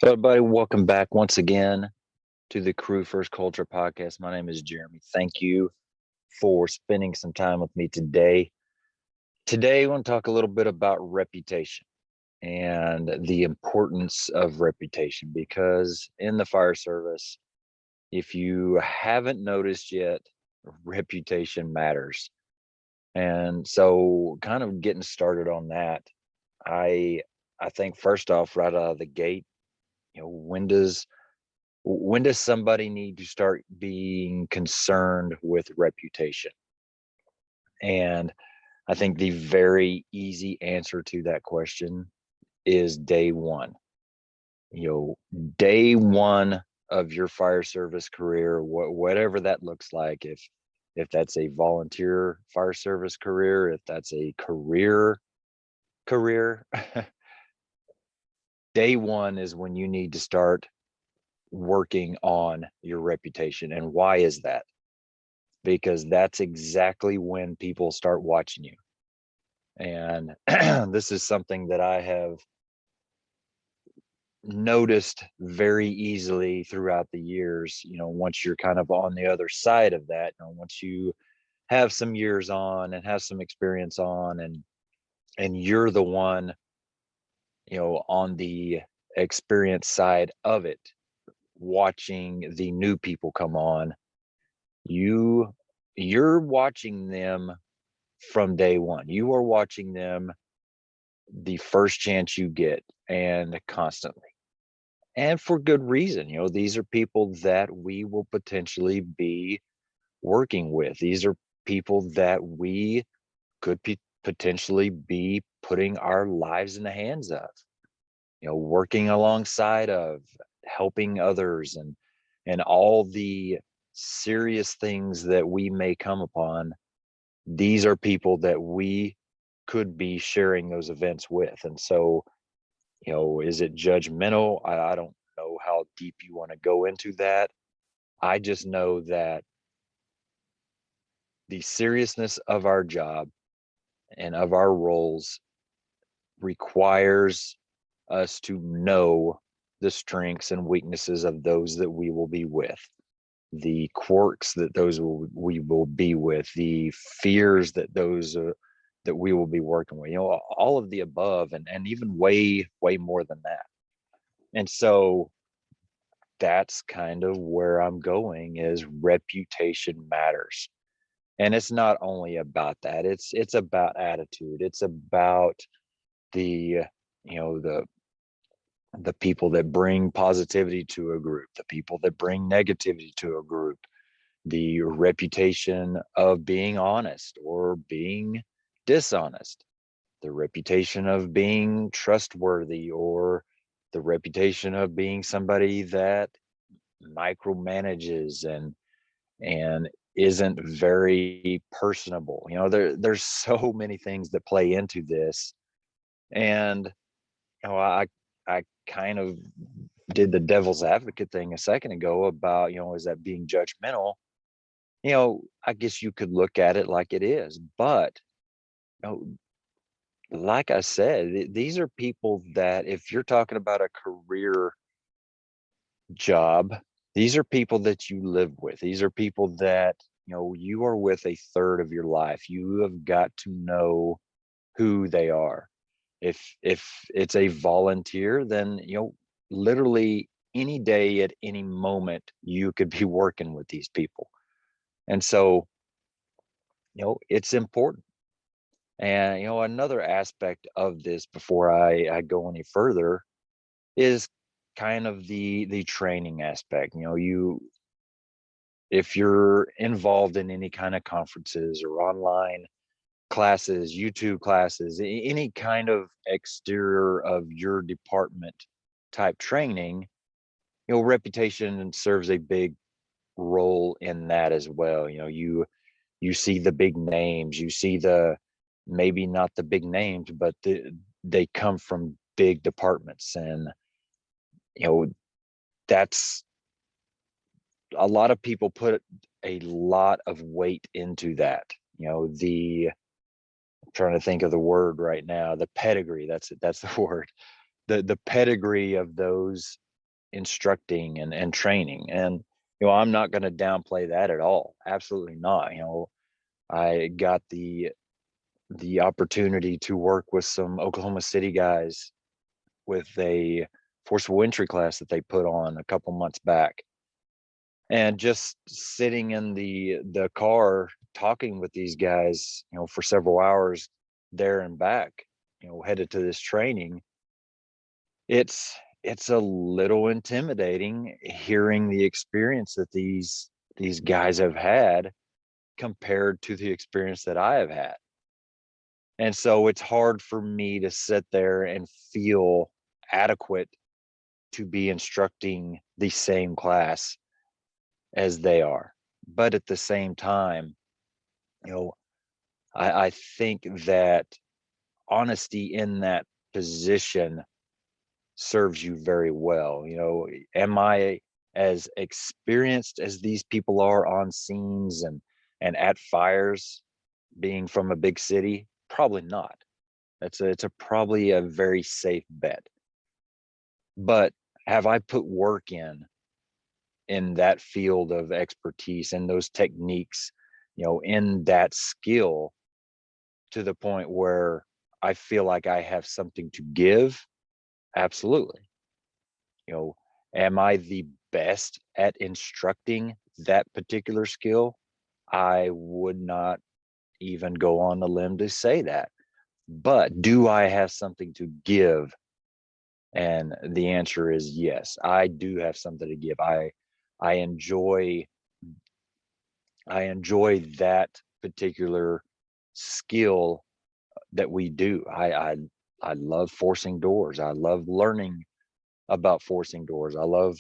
Hello, everybody. Welcome back once again to the Crew First Culture podcast. My name is Jeremy. Thank you for spending some time with me today. Today, I want to talk a little bit about reputation and the importance of reputation because in the fire service, if you haven't noticed yet, reputation matters. And so, kind of getting started on that, I I think first off, right out of the gate, when does somebody need to start being concerned with reputation? And I think the very easy answer to that question is day one. You day one of your fire service career, whatever that looks like, if that's a volunteer fire service career, if that's a career, day one is when you need to start working on your reputation. And why is that? Because that's exactly when people start watching you. And this is something that I have noticed very easily throughout the years. Once you're kind of on the other side of that, once you have some years on and have some experience on, and you're the one, on the experience side of it, watching the new people come on, you you're watching them from day one. You are watching them the first chance you get, and constantly. And for good reason. These are people that we will potentially be working with. These are people that we could potentially be putting our lives in the hands of, working alongside of, helping others, and all the serious things that we may come upon. These are people that we could be sharing those events with. And so, is it judgmental? I don't know how deep you want to go into that. I just know that the seriousness of our job and of our roles requires us to know the strengths and weaknesses of those that we will be with, the quirks that we will be with, the fears that those that we will be working with, all of the above, and even way more than that. And so that's kind of where I'm going, is reputation matters. And it's not only about that, it's about attitude. It's about the you know the people that bring positivity to a group, the people that bring negativity to a group, the reputation of being honest or being dishonest, the reputation of being trustworthy, or the reputation of being somebody that micromanages and isn't very personable. There's so many things that play into this. And I kind of did the devil's advocate thing a second ago about, is that being judgmental? I guess you could look at it like it is, but you know, like I said, these are people that, if you're talking about a career job, these are people that you live with. These are people that, you are with a third of your life. You have got to know who they are. If it's a volunteer, then, literally any day at any moment, you could be working with these people. And so, it's important. And, another aspect of this, before I go any further, is kind of the training aspect. If you're involved in any kind of conferences or online classes, YouTube classes, any kind of exterior of your department type training, reputation serves a big role in that as well. You see the big names, you see the, maybe not the big names, but they come from big departments. And you know that's, a lot of people put a lot of weight into that. I'm trying to think of the word right now, the pedigree, that's it, that's the word. The pedigree of those instructing and training. And, I'm not going to downplay that at all. Absolutely not. I got the opportunity to work with some Oklahoma City guys with a forcible entry class that they put on a couple months back. And just sitting in the car talking with these guys, for several hours there and back, headed to this training, it's a little intimidating hearing the experience that these guys have had compared to the experience that I have had. And so it's hard for me to sit there and feel adequate to be instructing the same class as they are. But at the same time, you know, I think that honesty in that position serves you very well. Am I as experienced as these people are on scenes and at fires, being from a big city? Probably not. It's probably a very safe bet. But have I put work in that field of expertise and those techniques, in that skill, to the point where I feel like I have something to give? Absolutely. Am I the best at instructing that particular skill? I would not even go on the limb to say that. But do I have something to give? And the answer is yes, I do have something to give. I enjoy that particular skill that we do. I love forcing doors. I love learning about forcing doors. I love,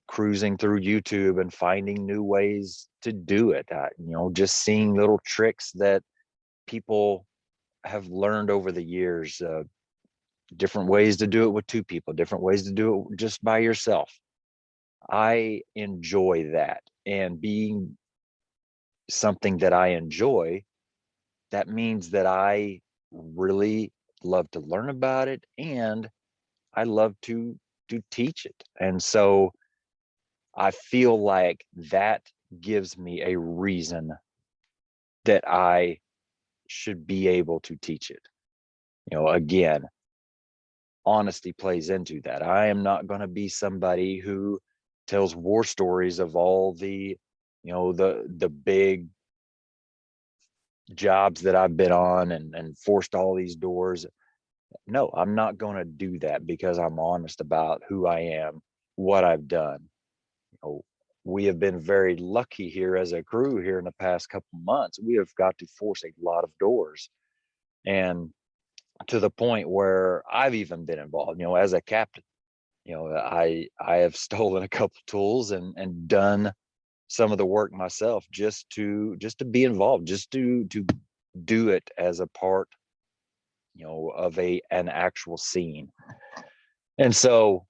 cruising through YouTube and finding new ways to do it. Just seeing little tricks that people have learned over the years, different ways to do it with two people, different ways to do it just by yourself. I enjoy that. And being something that I enjoy, that means that I really love to learn about it, and I love to teach it. And so I feel like that gives me a reason that I should be able to teach it. Again, honesty plays into that. I am not going to be somebody who tells war stories of all the big jobs that I've been on and forced all these doors. No, I'm not going to do that, because I'm honest about who I am, what I've done. We have been very lucky here as a crew here in the past couple months. We have got to force a lot of doors, and to the point where I've even been involved, as a captain. I have stolen a couple tools and done some of the work myself, just to be involved, just to do it as a part, of an actual scene. And so,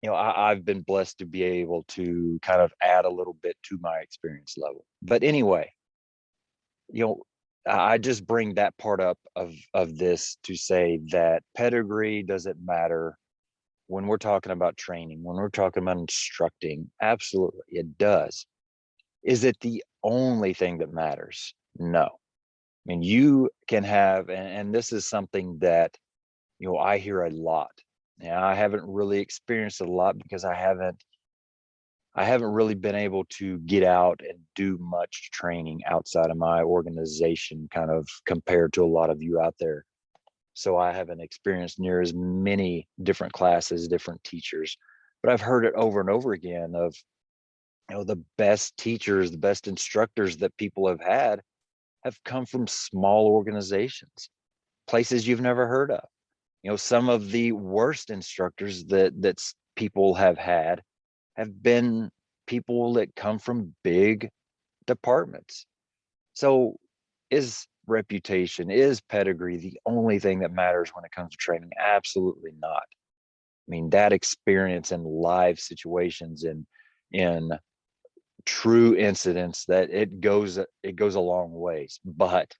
I've been blessed to be able to kind of add a little bit to my experience level. But anyway, I just bring that part up of this to say that pedigree doesn't matter when we're talking about training, when we're talking about instructing. Absolutely, it does. Is it the only thing that matters? No. I mean, you can have, and this is something that, I hear a lot. Now, I haven't really experienced it a lot because I haven't really been able to get out and do much training outside of my organization, kind of compared to a lot of you out there. So I haven't experienced near as many different classes, different teachers, but I've heard it over and over again of, the best teachers, the best instructors that people have come from small organizations, places you've never heard of. Some of the worst instructors that people have been people that come from big departments. So is reputation, is pedigree the only thing that matters when it comes to training? Absolutely not. I mean, that experience in live situations, in true incidents, that it goes a long ways. But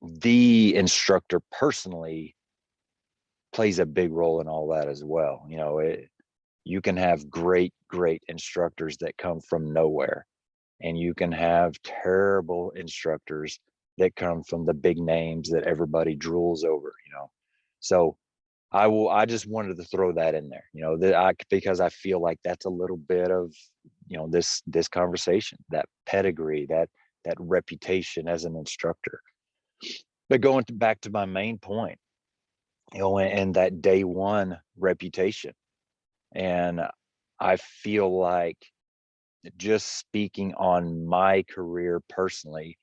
the instructor personally plays a big role in all that as well. You can have great instructors that come from nowhere, and you can have terrible instructors that come from the big names that everybody drools over. So I just wanted to throw that in there, because I feel like that's a little bit of, this conversation, that pedigree, that reputation as an instructor. But going back to my main point, and that day one reputation. And I feel like, just speaking on my career personally,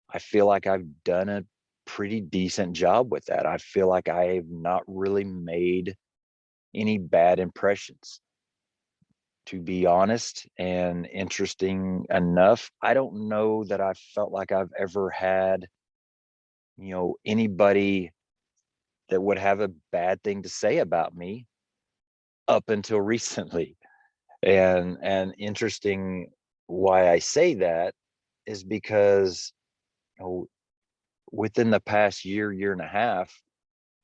I feel like I've done a pretty decent job with that. I feel like I have not really made any bad impressions. To be honest and interesting enough, I don't know that I felt like I've ever had, anybody that would have a bad thing to say about me up until recently. And interesting why I say that is because, you know, within the past year and a half,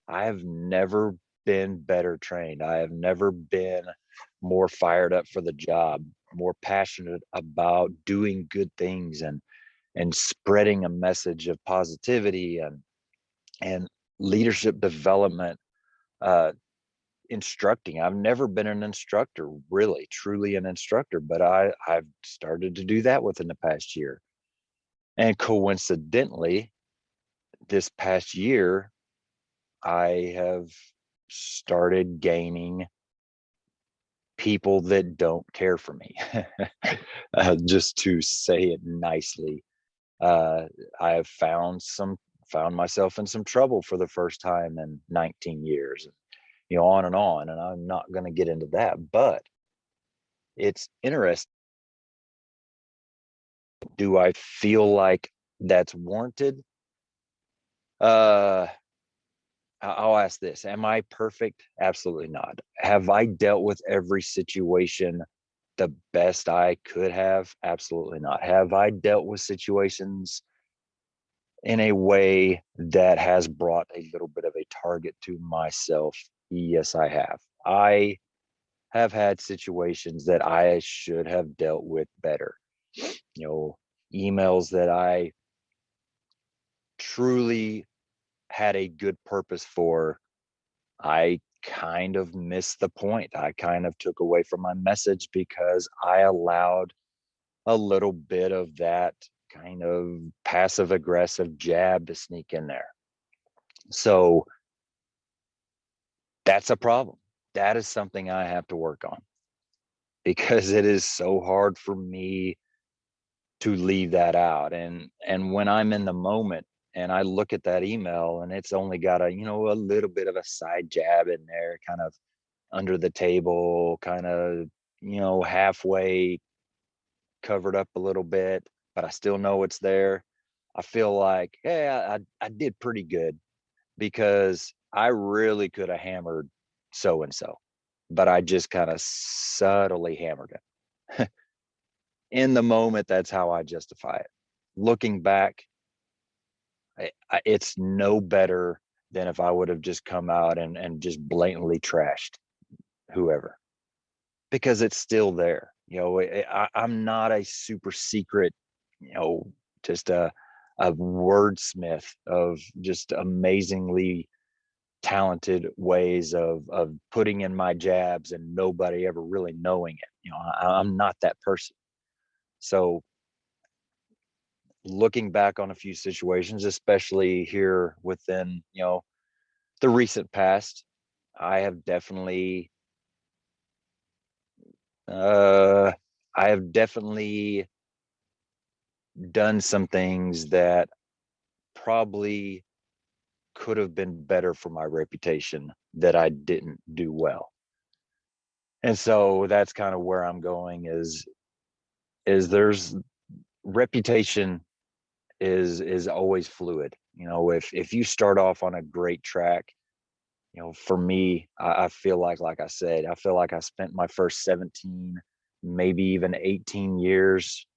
I have never been better trained. I have never been more fired up for the job, more passionate about doing good things and spreading a message of positivity and leadership development, uh, instructing. I've never been an instructor, really, truly an instructor, but I've started to do that within the past year. And coincidentally, this past year, I have started gaining people that don't care for me. Just to say it nicely, uh, I have found myself in some trouble for the first time in 19 years, on and on. And I'm not going to get into that, but it's interesting. Do I feel like that's warranted? Uh, I'll ask this. Am I perfect? Absolutely not. Have I dealt with every situation the best I could have? Absolutely not. Have I dealt with situations in a way that has brought a little bit of a target to myself? Yes, I have. I have had situations that I should have dealt with better. You know, emails that I truly had a good purpose for, I kind of missed the point. I kind of took away from my message because I allowed a little bit of that kind of passive aggressive jab to sneak in there. So that's a problem. That is something I have to work on, because it is so hard for me to leave that out. And when I'm in the moment and I look at that email and it's only got a little bit of a side jab in there, kind of under the table, kind of, halfway covered up a little bit, but I still know it's there. I feel like, hey, I did pretty good, because I really could have hammered so and so, but I just kind of subtly hammered it. In the moment, that's how I justify it. Looking back, it's no better than if I would have just come out and just blatantly trashed whoever, because it's still there. I'm not a super secret, you know, just a wordsmith of just amazingly talented ways of putting in my jabs and nobody ever really knowing it. I'm not that person. So looking back on a few situations, especially here within, the recent past, I have definitely uh I have definitely done some things that probably could have been better for my reputation that I didn't do well. And so that's kind of where I'm going, is there's reputation is always fluid. If you start off on a great track, for me, I feel like I said, I feel like I spent my first 17, maybe even 18 years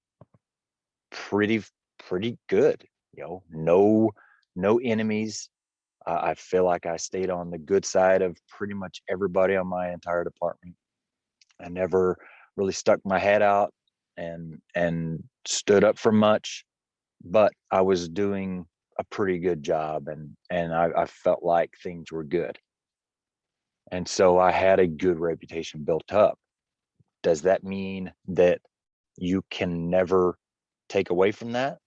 pretty pretty good. No enemies. I feel like I stayed on the good side of pretty much everybody on my entire department. I never really stuck my head out and stood up for much, but I was doing a pretty good job, and I felt like things were good. And so I had a good reputation built up. Does that mean that you can never take away from that?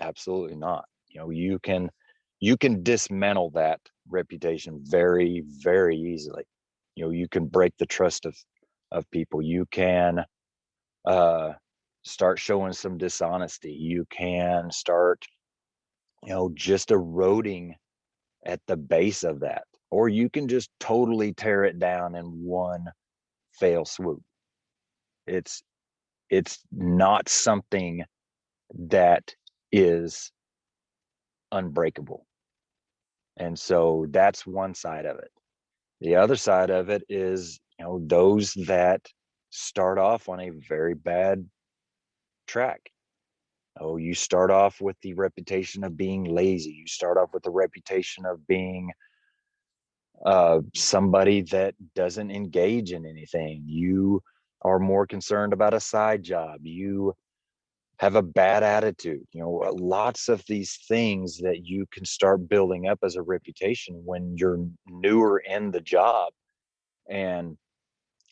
Absolutely not. You can dismantle that reputation very, very easily. You can break the trust of people. You can uh start showing some dishonesty. You can start, just eroding at the base of that. Or you can just totally tear it down in one fail swoop. It's it's not something that is unbreakable. And so that's one side of it. The other side of it is, those that start off on a very bad track. Oh, you start off with the reputation of being lazy. You start off with the reputation of being somebody that doesn't engage in anything. You are more concerned about a side job. You have a bad attitude. Lots of these things that you can start building up as a reputation when you're newer in the job. And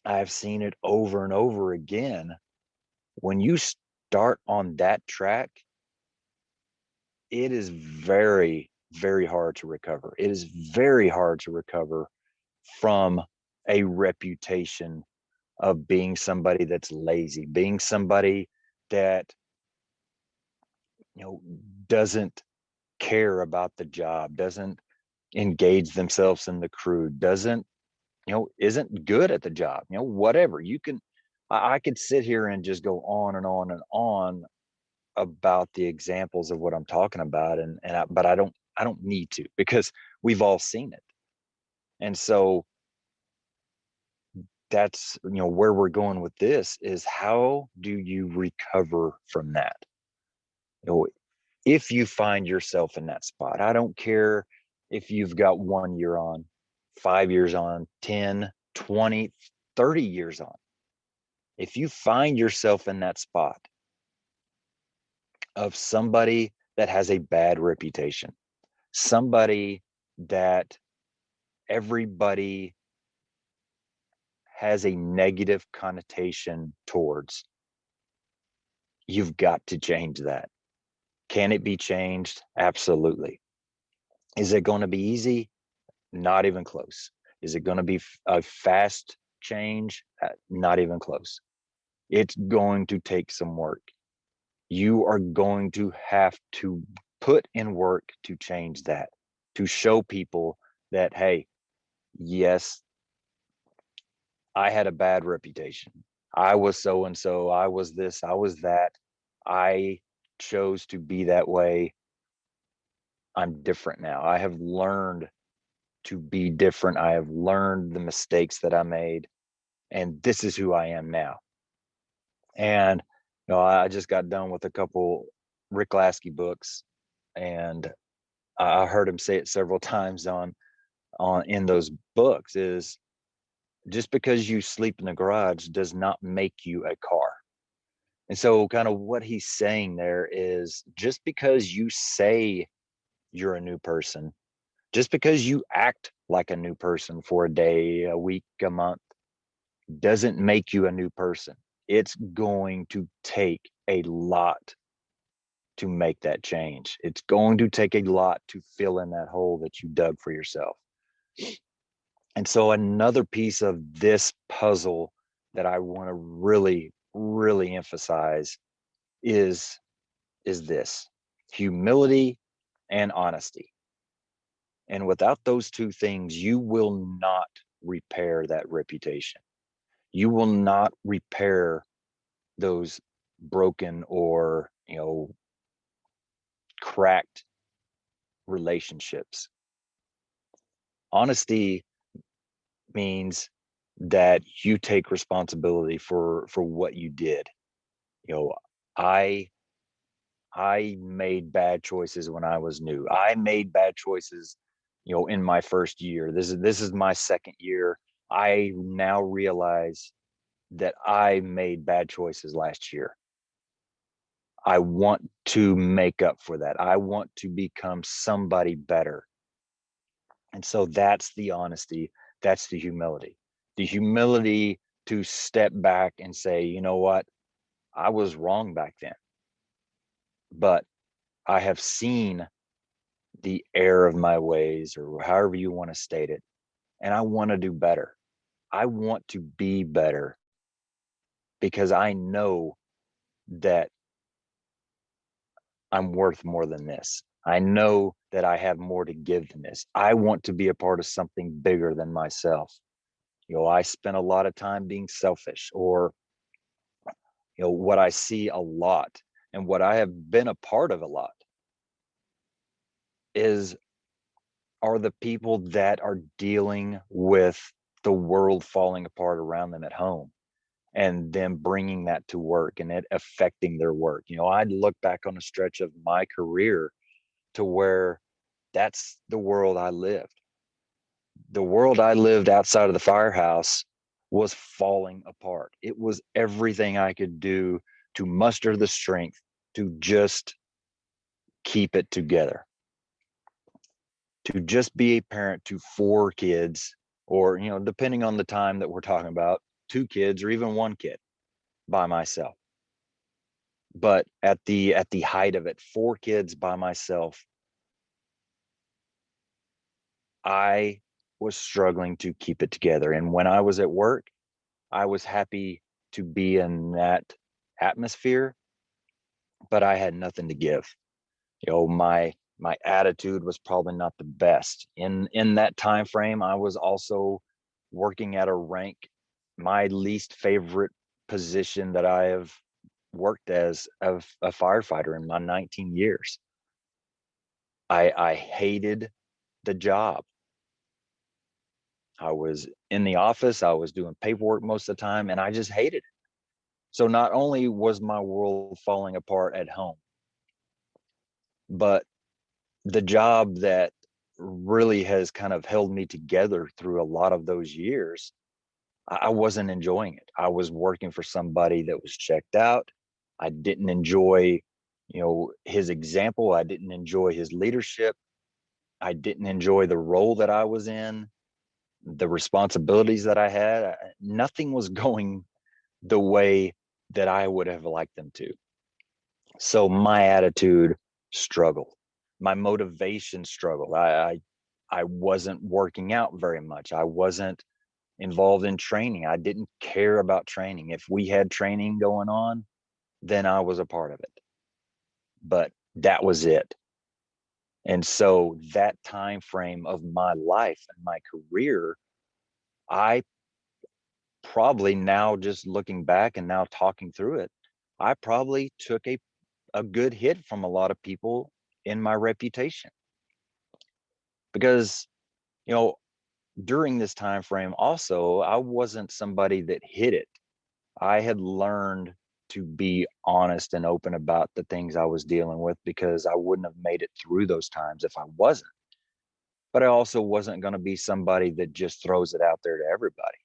I've seen it over and over again. When you start on that track, it is very, very hard to recover. It is very hard to recover from a reputation of being somebody that's lazy, being somebody that, you know, doesn't care about the job, doesn't engage themselves in the crew, doesn't, isn't good at the job, whatever. I could sit here and just go on and on and on about the examples of what I'm talking about. But I don't need to, because we've all seen it. And so that's, where we're going with this is, how do you recover from that? You know, if you find yourself in that spot, I don't care if you've got 1 year on, 5 years on, 10, 20, 30 years on. If you find yourself in that spot of somebody that has a bad reputation, somebody that everybody has a negative connotation towards, you've got to change that. Can it be changed? Absolutely. Is it going to be easy? Not even close. Is it going to be a fast change? Not even close. It's going to take some work. You are going to have to put in work to change that, to show people that, hey, yes, I had a bad reputation. I was so and so. I was this. I was that. I chose to be that way. I'm different now. I have learned to be different. I have learned the mistakes that I made, and this is who I am now. And I just got done with a couple Rick Lasky books, and I heard him say it several times on in those books, is just because you sleep in the garage does not make you a car. And so kind of what he's saying there is, just because you say you're a new person, just because you act like a new person for a day, a week, a month, doesn't make you a new person. It's going to take a lot to make that change. It's going to take a lot to fill in that hole that you dug for yourself. And so another piece of this puzzle that I want to really, really emphasize is this: humility and honesty. And without those two things, you will not repair that reputation. You will not repair those broken or, cracked relationships. Honesty means that you take responsibility for what you did. You know, I I made bad choices when I was new. I made bad choices in my first year. This is my second year. I now realize that I made bad choices last year. I want to make up for that. I want to become somebody better. And so that's the honesty, that's the humility. The humility to step back and say, you know what? I was wrong back then, but I have seen the error of my ways, or however you want to state it, and I want to do better. I want to be better because I know that I'm worth more than this. I know that I have more to give than this. I want to be a part of something bigger than myself. I spent a lot of time being selfish, or, what I see a lot and what I have been a part of a lot is are the people that are dealing with the world falling apart around them at home and them bringing that to work and it affecting their work. I'd look back on a stretch of my career to where that's the world I lived. The world I lived outside of the firehouse was falling apart. It was everything I could do to muster the strength to just keep it together, to just be a parent to four kids, or, depending on the time that we're talking about, two kids or even one kid by myself. But at the height of it, four kids by myself, I was struggling to keep it together. And when I was at work, I was happy to be in that atmosphere, but I had nothing to give. My attitude was probably not the best. In that time frame, I was also working at a rank, my least favorite position that I have worked as of a firefighter in my 19 years. I hated the job. I was in the office, I was doing paperwork most of the time, and I just hated it. So not only was my world falling apart at home, but the job that really has kind of held me together through a lot of those years, I wasn't enjoying it. I was working for somebody that was checked out. I didn't enjoy, his example. I didn't enjoy his leadership. I didn't enjoy the role that I was in, the responsibilities that I had. Nothing was going the way that I would have liked them to. So my attitude struggled. My motivation struggled. I wasn't working out very much. I wasn't involved in training. I didn't care about training. If we had training going on, then I was a part of it. But that was it. And so that time frame of my life and my career, I probably, now just looking back and now talking through it, I probably took a good hit from a lot of people in my reputation, because you know during this time frame also, I wasn't somebody that hid it. I had learned to be honest and open about the things I was dealing with, because I wouldn't have made it through those times if I wasn't. But I also wasn't going to be somebody that just throws it out there to everybody.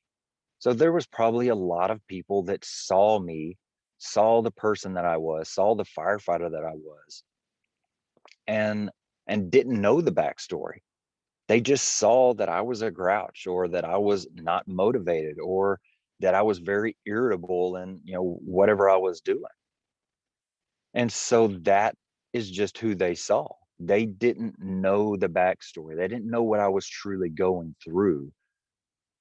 So there was probably a lot of people that saw me, saw the person that I was, saw the firefighter that I was, and didn't know the backstory. They just saw that I was a grouch, or that I was not motivated, or that I was very irritable and, whatever I was doing. And so that is just who they saw. They didn't know the backstory. They didn't know what I was truly going through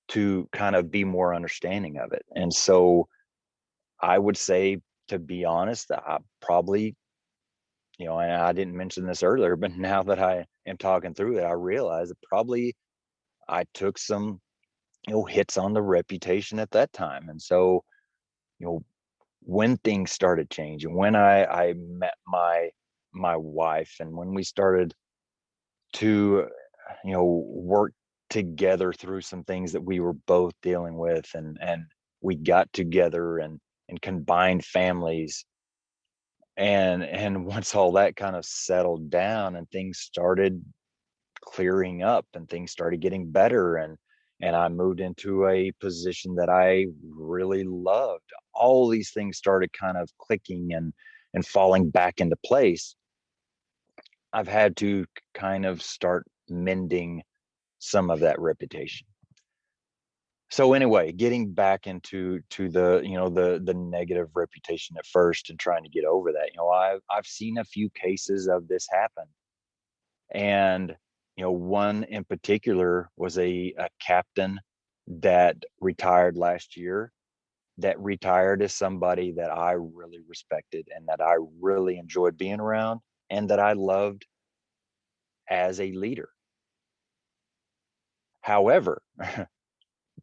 to kind of be more understanding of it. And so I would say, to be honest, I probably, and I didn't mention this earlier, but now that I am talking through it, I realize that probably I took some, hits on the reputation at that time. And so, you know, when things started changing, when I met my wife, and when we started to, work together through some things that we were both dealing with, and we got together and combined families, and once all that kind of settled down and things started clearing up and things started getting better, and I moved into a position that I really loved. All these things started kind of clicking and falling back into place. I've had to kind of start mending some of that reputation. So anyway, getting back into the the negative reputation at first and trying to get over that. I've seen a few cases of this happen, and one in particular was a captain that retired last year, that retired as somebody that I really respected and that I really enjoyed being around and that I loved as a leader. However,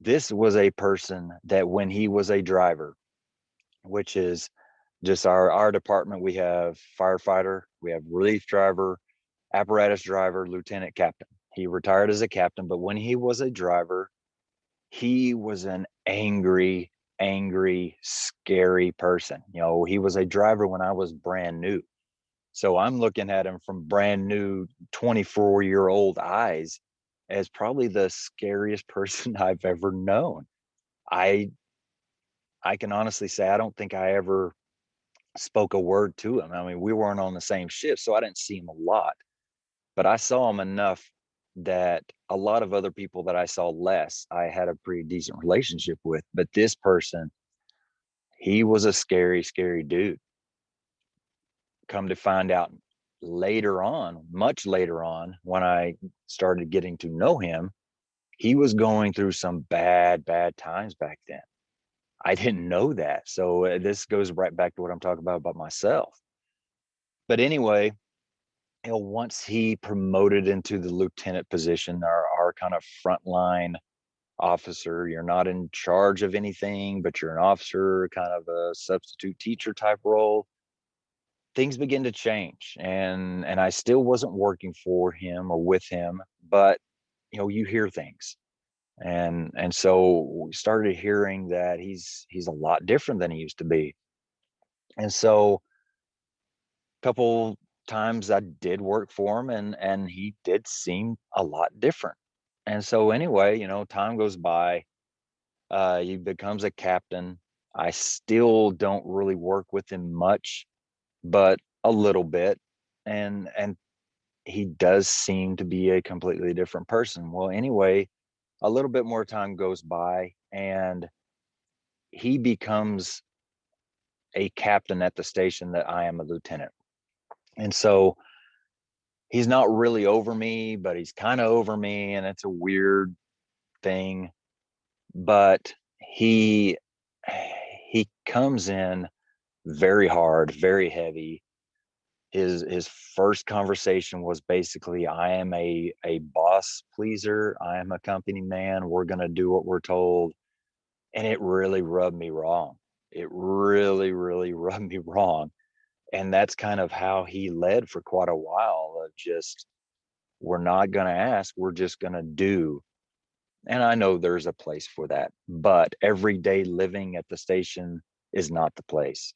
this was a person that when he was a driver, which is just our department, we have firefighter, we have relief driver, apparatus driver, lieutenant captain. He retired as a captain, but when he was a driver, he was an angry, scary person. He was a driver when I was brand new. So I'm looking at him from brand new 24-year-old eyes as probably the scariest person I've ever known. I I can honestly say I don't think I ever spoke a word to him. I mean, we weren't on the same shift, so I didn't see him a lot, but I saw him enough that a lot of other people that I saw less, I had a pretty decent relationship with. But this person, he was a scary, scary dude. Come to find out later on, much later on, when I started getting to know him, he was going through some bad, bad times back then. I didn't know that. So this goes right back to what I'm talking about myself. But anyway, once he promoted into the lieutenant position, our kind of frontline officer, you're not in charge of anything, but you're an officer, kind of a substitute teacher type role. Things begin to change, and I still wasn't working for him or with him, but you hear things, and so we started hearing that he's a lot different than he used to be. And so a couple times I did work for him, and he did seem a lot different. And so anyway, time goes by, he becomes a captain. I still don't really work with him much, but a little bit. And he does seem to be a completely different person. Well, anyway, a little bit more time goes by, and he becomes a captain at the station that I am a lieutenant. And so he's not really over me, but he's kind of over me, and it's a weird thing. But he comes in very hard, very heavy. His first conversation was basically, I am a boss pleaser, I am a company man, we're going to do what we're told. And it really rubbed me wrong. It really, really rubbed me wrong. And that's kind of how he led for quite a while, of just, we're not going to ask, we're just going to do. And I know there's a place for that, but everyday living at the station is not the place,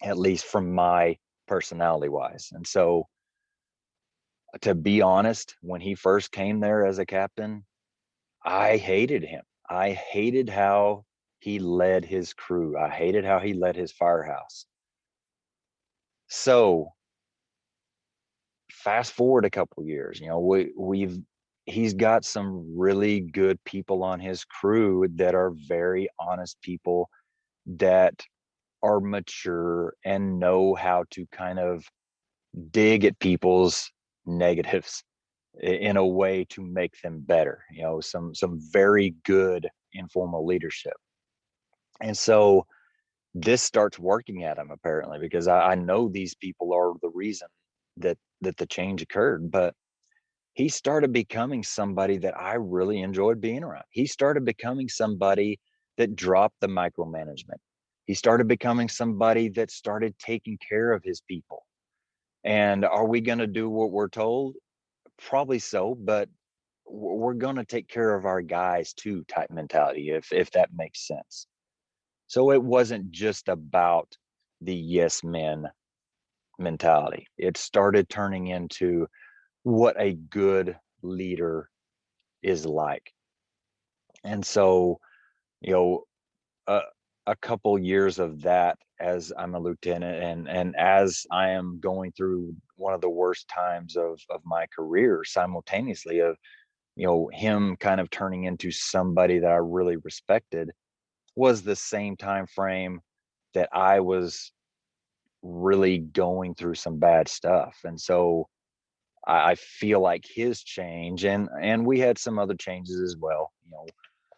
at least from my personality wise. And so, to be honest, when he first came there as a captain, I hated him. I hated how he led his crew. I hated how he led his firehouse. So fast forward a couple years, he's got some really good people on his crew that are very honest people, that are mature and know how to kind of dig at people's negatives in a way to make them better. Some very good informal leadership. And so this starts working at him, apparently, because I know these people are the reason that the change occurred. But he started becoming somebody that I really enjoyed being around. He started becoming somebody that dropped the micromanagement. He started becoming somebody that started taking care of his people. And are we going to do what we're told? Probably so, but we're going to take care of our guys too, type mentality, if that makes sense. So it wasn't just about the yes men mentality. It started turning into what a good leader is like. And so, you know, a, a couple years of that as I'm a lieutenant, and as I am going through one of the worst times of my career, simultaneously of, him kind of turning into somebody that I really respected, was the same time frame that I was really going through some bad stuff. And so I feel like his change, and we had some other changes as well.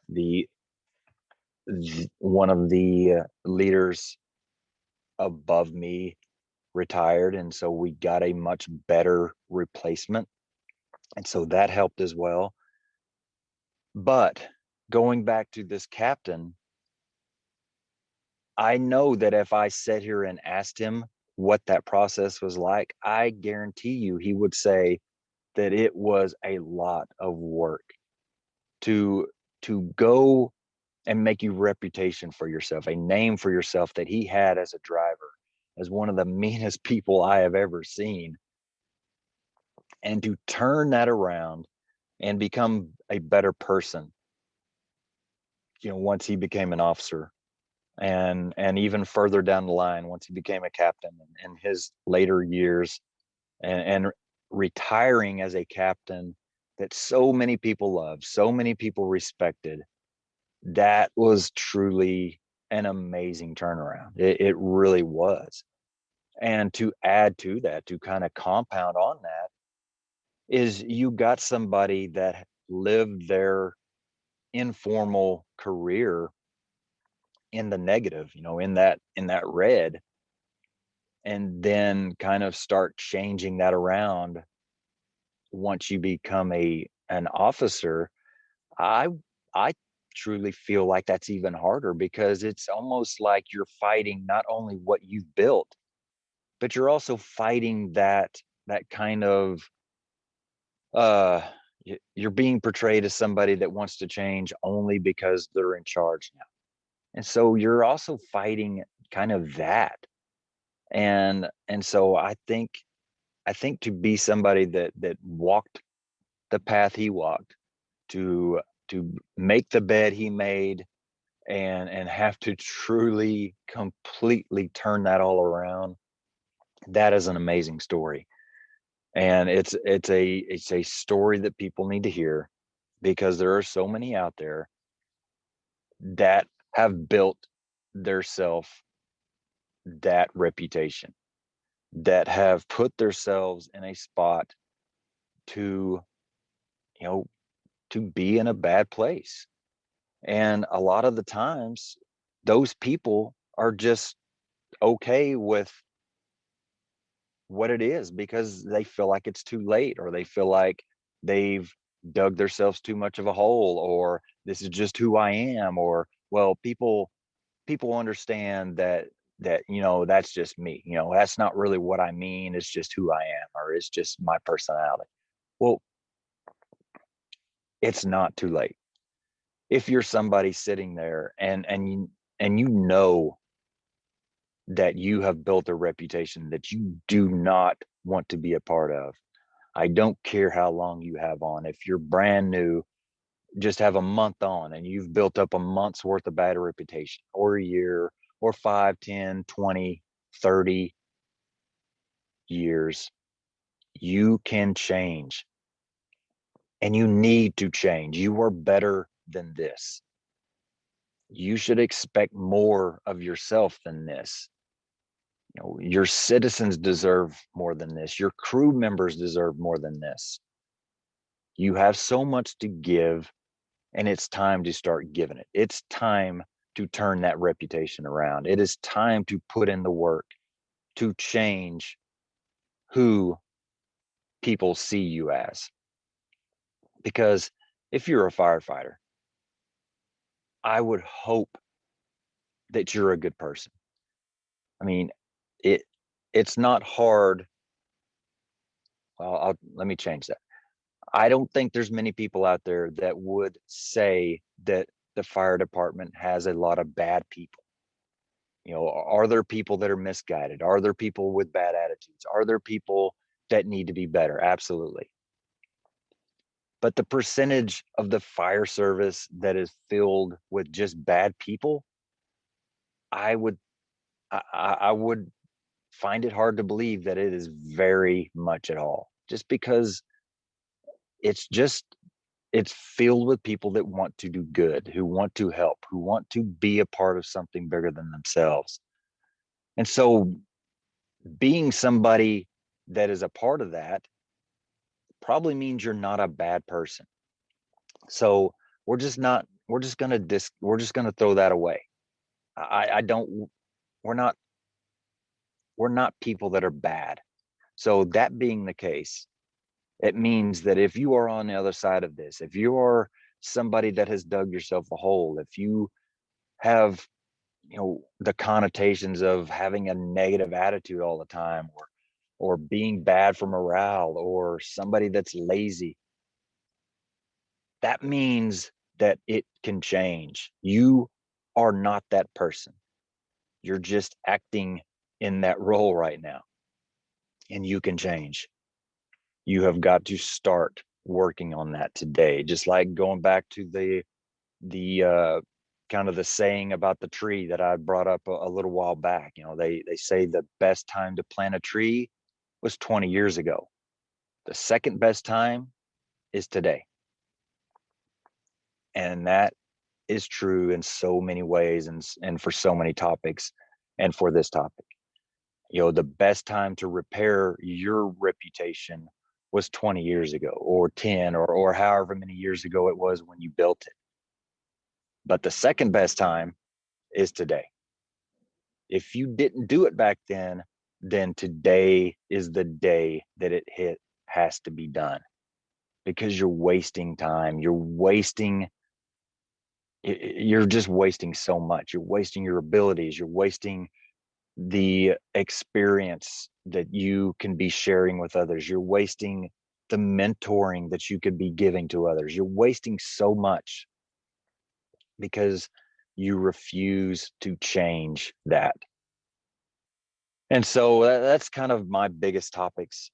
The one of the leaders above me retired, and so we got a much better replacement, and so that helped as well. But going back to this captain, I know that if I sat here and asked him what that process was like, I guarantee you he would say that it was a lot of work to go and make you reputation for yourself, a name for yourself that he had as a driver, as one of the meanest people I have ever seen, and to turn that around and become a better person, once he became an officer, and even further down the line, once he became a captain in his later years, and retiring as a captain that so many people loved, so many people respected. That was truly an amazing turnaround. It really was. And to add to that, to kind of compound on that, is you got somebody that lived their informal career in the negative, in that red, and then kind of start changing that around once you become an officer. I i truly feel like that's even harder, because it's almost like you're fighting not only what you've built, but you're also fighting that kind of uh you're being portrayed as somebody that wants to change only because they're in charge now. And so you're also fighting kind of that. And so I think to be somebody that walked the path he walked, to make the bed he made, and have to truly completely turn that all around, that is an amazing story. And it's a story that people need to hear, because there are so many out there that have built their self that reputation, that have put themselves in a spot to, you know to be in a bad place. And a lot of the times, those people are just okay with what it is, because they feel like it's too late, or they feel like they've dug themselves too much of a hole, or this is just who I am, or, well, people understand that that's just me, that's not really what I mean, it's just who I am, or it's just my personality. Well, it's not too late. If you're somebody sitting there, and you know that you have built a reputation that you do not want to be a part of, I don't care how long you have on. If you're brand new, just have a month on, and you've built up a month's worth of bad reputation, or a year, or 5, 10, 20, 30 years. You can change, and you need to change. You are better than this. You should expect more of yourself than this. Your citizens deserve more than this. Your crew members deserve more than this. You have so much to give, and it's time to start giving it. It's time to turn that reputation around. It is time to put in the work to change who people see you as. Because if you're a firefighter, I would hope that you're a good person. I mean, it it's not hard. Well, let me change that. I don't think there's many people out there that would say that the fire department has a lot of bad people. Are there people that are misguided? Are there people with bad attitudes? Are there people that need to be better? Absolutely. But the percentage of the fire service that is filled with just bad people, I would I would find it hard to believe that it is very much at all. Just because it's just it's filled with people that want to do good, who want to help, who want to be a part of something bigger than themselves. And so being somebody that is a part of that probably means you're not a bad person. So we're just gonna throw that away. I don't we're not we're not people that are bad. So that being the case, it means that if you are on the other side of this, if you are somebody that has dug yourself a hole, if you have, the connotations of having a negative attitude all the time, or being bad for morale, or somebody that's lazy, that means that it can change. You are not that person. You're just acting in that role right now, and you can change. You have got to start working on that today. Just like going back to the kind of the saying about the tree that I brought up a little while back. They say the best time to plant a tree was 20 years ago. The second best time is today. And that is true in so many ways, and for so many topics, and for this topic. The best time to repair your reputation was 20 years ago, or 10, or however many years ago it was when you built it. But the second best time is today. If you didn't do it back then today is the day that it has to be done, because you're wasting time. You're just wasting so much. You're wasting your abilities. You're wasting the experience that you can be sharing with others. You're wasting the mentoring that you could be giving to others. You're wasting so much because you refuse to change that. And so that's kind of my biggest topics.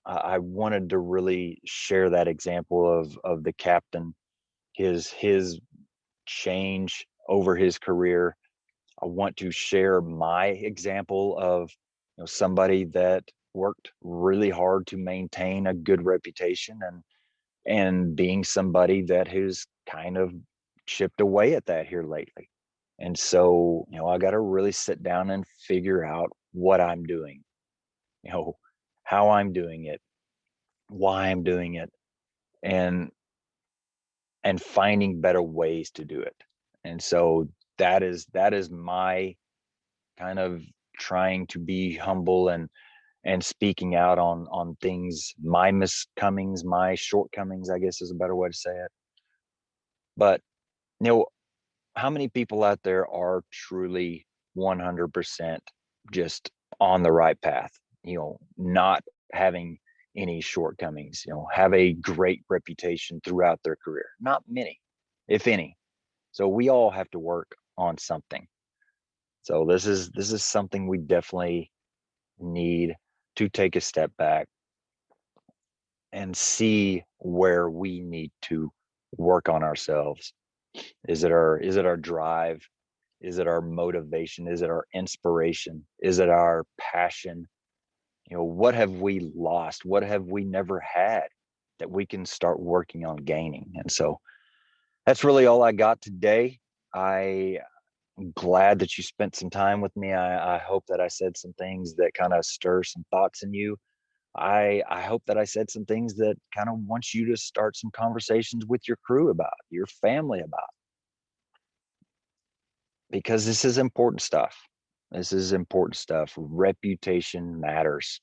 I wanted to really share that example of the captain, his change over his career. I want to share my example of, somebody that worked really hard to maintain a good reputation, and being somebody that has kind of chipped away at that here lately. And so, I got to really sit down and figure out what I'm doing, you know, how I'm doing it, why I'm doing it, and finding better ways to do it. And so that is my kind of trying to be humble, and speaking out on things, my miscomings, my shortcomings, I guess is a better way to say it. But you know, how many people out there are truly 100% just on the right path, not having any shortcomings, have a great reputation throughout their career? Not many, if any. So we all have to work on something. So this is something we definitely need to take a step back and see where we need to work on ourselves. Is it our drive? Is it our motivation? Is it our inspiration? Is it our passion? What have we lost? What have we never had that we can start working on gaining? And so that's really all I got today. I'm glad that you spent some time with me. I hope that I said some things that kind of stir some thoughts in you. I hope that I said some things that kind of want you to start some conversations with your crew about, your family about, because this is important stuff. This is important stuff. Reputation matters.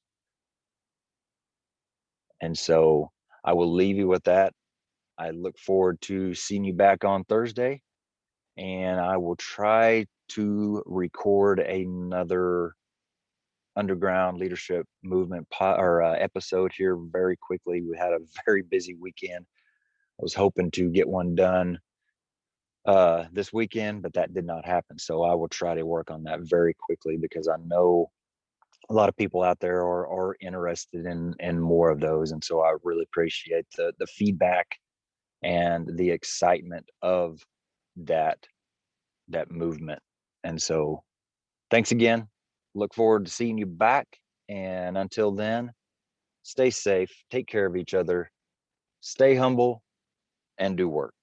And so I will leave you with that. I look forward to seeing you back on Thursday, and I will try to record another underground leadership movement episode here very quickly. We had a very busy weekend. I was hoping to get one done this weekend, but that did not happen. So I will try to work on that very quickly, because I know a lot of people out there are interested in more of those. And so I really appreciate the feedback and the excitement of that that movement. And so thanks again. Look forward to seeing you back. And until then, stay safe, take care of each other, stay humble, and do work.